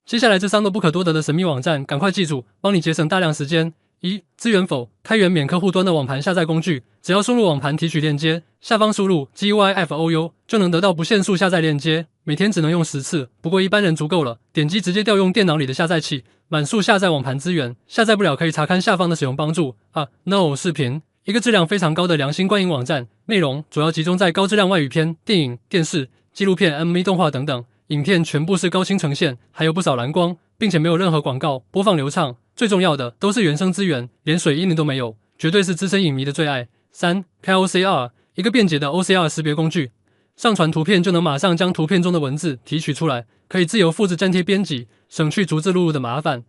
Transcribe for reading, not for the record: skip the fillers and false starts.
接下来这3个不可多得的神秘网站，赶快记住，帮你节省大量时间。1. 资源否，开源免客户端的网盘下载工具，只要输入网盘提取链接，下方输入 GYFOU 就能得到不限速下载链接，每天只能用10次，不过一般人足够了。点击直接调用电脑里的下载器，满速下载网盘资源，下载不了可以查看下方的使用帮助。No 视频，一个质量非常高的良心观影网站，内容主要集中在高质量外语片、电影、电视、纪录片、MV 动画等等，影片全部是高清呈现，还有不少蓝光，并且没有任何广告，播放流畅。最重要的都是原生资源，连水印都没有，绝对是资深影迷的最爱。3. KOCR， 一个便捷的 OCR 识别工具，上传图片就能马上将图片中的文字提取出来，可以自由复制粘贴编辑，省去逐字录入的麻烦。